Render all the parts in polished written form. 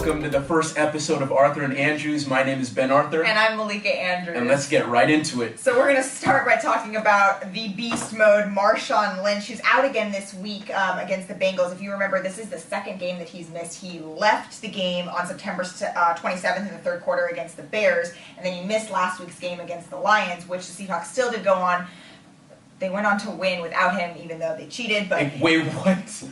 welcome to the first episode of Arthur and Andrews. My name is Ben Arthur. And I'm Malika Andrews. And let's get right into it. So we're going to start by talking about the beast mode, Marshawn Lynch, who's out again this week against the Bengals. If you remember, this is the second game that he's missed. He left the game on September 27th in the third quarter against the Bears, and then he missed last week's game against the Lions, which the Seahawks still did go on. They went on to win without him, even though they cheated. But wait, what?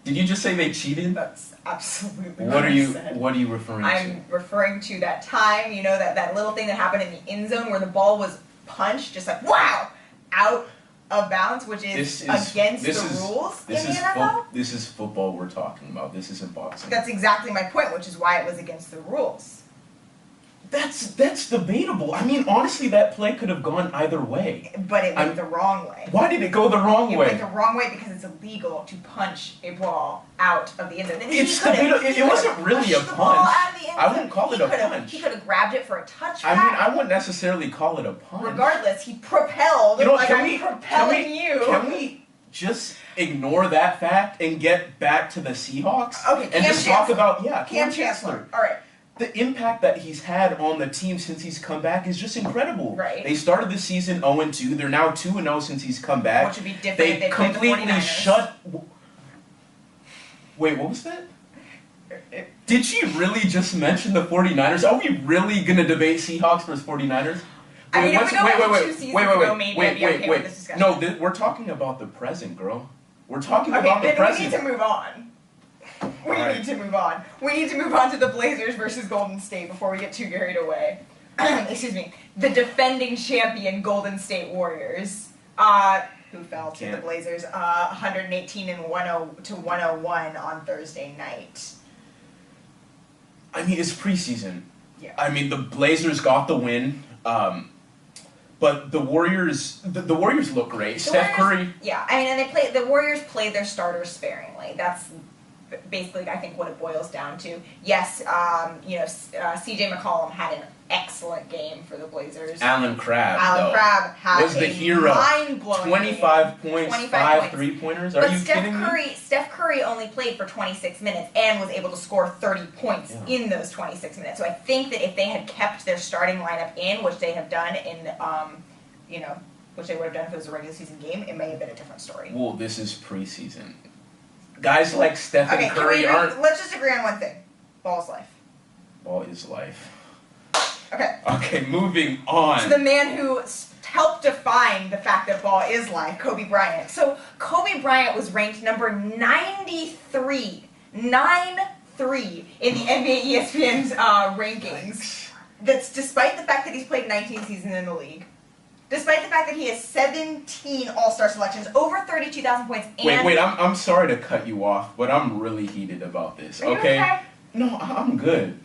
Did you just say they cheated? That's absolutely what I said. What are you referring to? I'm referring to that time, you know, that little thing that happened in the end zone where the ball was punched, just like, wow, out of bounds, which is against the rules in the NFL. This is football we're talking about. This isn't boxing. That's exactly my point, which is why it was against the rules. That's debatable. I mean, honestly, that play could have gone either way. But it went the wrong way. Why did it go the wrong way? It went the wrong way because it's illegal to punch a ball out of the end zone. It wasn't really a punch. I wouldn't call it a punch. He could have grabbed it for a touchback. I mean, I wouldn't necessarily call it a punch. Regardless, he propelled. I'm propelling you. Can we just ignore that fact and get back to the Seahawks? Okay, and just talk about Cam Chancellor. All right. The impact that he's had on the team since he's come back is just incredible. Right. They started the season 0-2. They're now 2-0 since he's come back. Which would be different they if they played the 49ers. completely shut... Wait, what was that? Did she really just mention the 49ers? Are we really going to debate Seahawks versus 49ers? I mean, if we go back 2 seasons ago, maybe I'd be okay with this discussion. No, we're talking about the present, girl. We're talking about the present. We need to move on. We need to move on. We need to move on to the Blazers versus Golden State before we get too carried away. Excuse me. The defending champion Golden State Warriors, who fell to the Blazers, 118 and 101 on Thursday night. I mean, it's preseason. Yeah. I mean, the Blazers got the win, but the Warriors, the Warriors look great. Steph Curry. Yeah, I mean, and the Warriors played their starters sparingly. That's basically, I think, what it boils down to. Yes, C.J. McCollum had an excellent game for the Blazers. Alan Crabb was the hero. Mind-blowing 25 points, 5 3-pointers. Are you kidding me? Steph Curry only played for 26 minutes and was able to score 30 points in those 26 minutes. So I think that if they had kept their starting lineup in, which they have done which they would have done if it was a regular season game, it may have been a different story. Well, this is preseason. Guys like Steph and Curry aren't... Let's just agree on one thing. Ball is life. Ball is life. Okay, moving on. To the man who helped define the fact that ball is life, Kobe Bryant. So, Kobe Bryant was ranked number 93 in the NBA ESPN's rankings. That's despite the fact that he's played 19 seasons in the league. Despite the fact that he has 17 All-Star selections, over 32,000 points, and... Wait, I'm sorry to cut you off, but I'm really heated about this, okay? No, I'm good.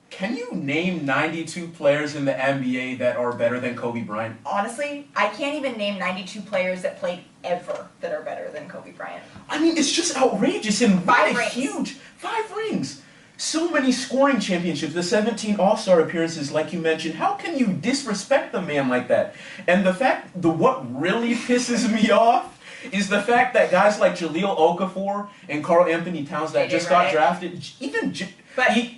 Can you name 92 players in the NBA that are better than Kobe Bryant? Honestly, I can't even name 92 players that played ever that are better than Kobe Bryant. I mean, it's just outrageous and 5 rings. Huge. 5 rings. So many scoring championships, the 17 All-Star appearances, like you mentioned. How can you disrespect the man like that? And what really pisses me off is the fact that guys like Jahlil Okafor and Karl Anthony Towns that just got drafted,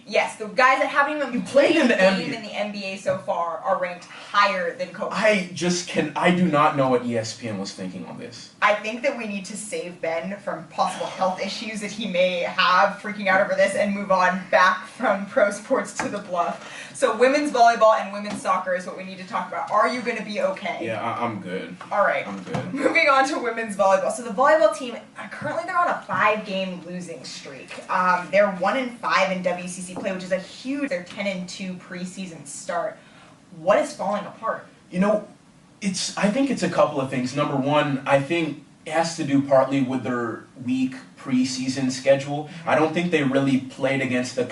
yes, the guys that haven't even played in the NBA so far are ranked higher than Kobe. I do not know what ESPN was thinking on this. I think that we need to save Ben from possible health issues that he may have freaking out over this and move on back from pro sports to the bluff. So women's volleyball and women's soccer is what we need to talk about. Are you going to be okay? Yeah, I'm good. All right. I'm good. Moving on to women's volleyball. So the volleyball team, currently they're on a 5-game losing streak. They're 1-5 in WCC play, which is a huge, they're 10-2 preseason start. What is falling apart? I think it's a couple of things. Number one, I think it has to do partly with their weak preseason schedule. I don't think they really played against the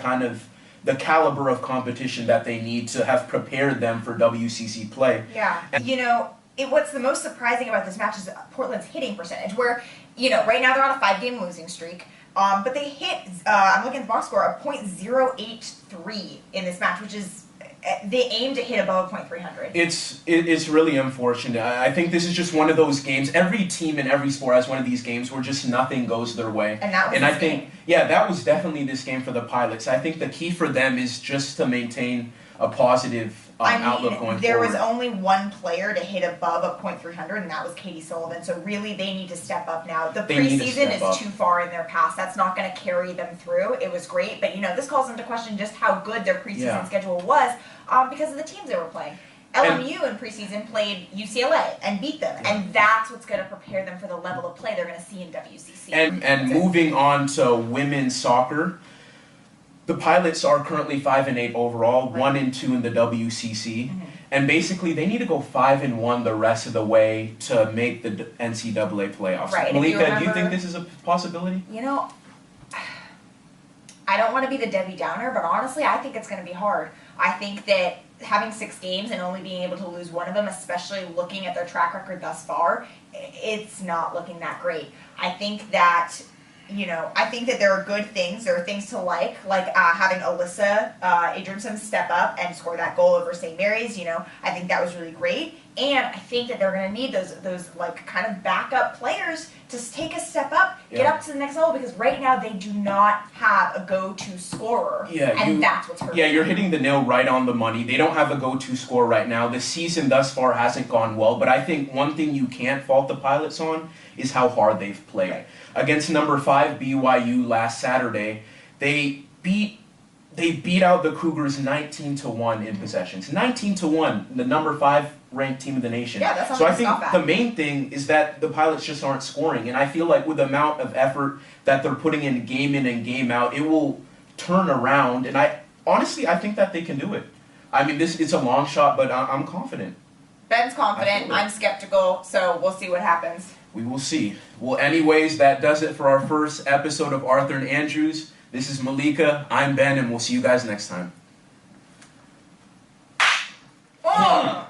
caliber of competition that they need to have prepared them for WCC play. Yeah. What's the most surprising about this match is Portland's hitting percentage, where, right now they're on a 5-game losing streak, but they hit, I'm looking at the box score, a .083 in this match, which is they aim to hit above .300. It's really unfortunate. I think this is just one of those games. Every team in every sport has one of these games where just nothing goes their way. And that was I think, yeah, that was definitely this game for the Pilots. I think the key for them is just to maintain a positive outlook going forward. There was only one player to hit above a .300, and that was Katie Sullivan. So really, they need to step up now. The preseason is too far in their past. That's not going to carry them through. It was great, but this calls into question just how good their preseason schedule was because of the teams they were playing. LMU in preseason played UCLA and beat them, and that's what's going to prepare them for the level of play they're going to see in WCC. And moving on to women's soccer. The Pilots are currently 5-8 overall, 1-2 in the WCC, and basically they need to go 5-1 the rest of the way to make the NCAA playoffs. Right. Malika, do you think this is a possibility? I don't want to be the Debbie Downer, but honestly, I think it's going to be hard. I think that having 6 games and only being able to lose one of them, especially looking at their track record thus far, it's not looking that great. I think that there are good things. There are things to like having Alyssa Adrianson step up and score that goal over St. Mary's. I think that was really great. And I think that they're going to need those kind of backup players to take a step up, get up to the next level, because right now they do not have a go-to scorer. That's what's hurting. Yeah, you're hitting the nail right on the money. They don't have a go-to scorer right now. The season thus far hasn't gone well, but I think one thing you can't fault the Pilots on is how hard they've played. Right. Against number 5 BYU last Saturday, they beat out the Cougars 19-1 in possessions. 19-1, the number 5 ranked team in the nation. Yeah, that's so I think the main thing is that the Pilots just aren't scoring, and I feel like with the amount of effort that they're putting in and game out, it will turn around. And I think that they can do it. I mean, it's a long shot, but I'm confident. Ben's confident. I'm skeptical. So we'll see what happens. We will see. Well, anyways, that does it for our first episode of Arthur and Andrews. This is Malika. I'm Ben, and we'll see you guys next time. Oh!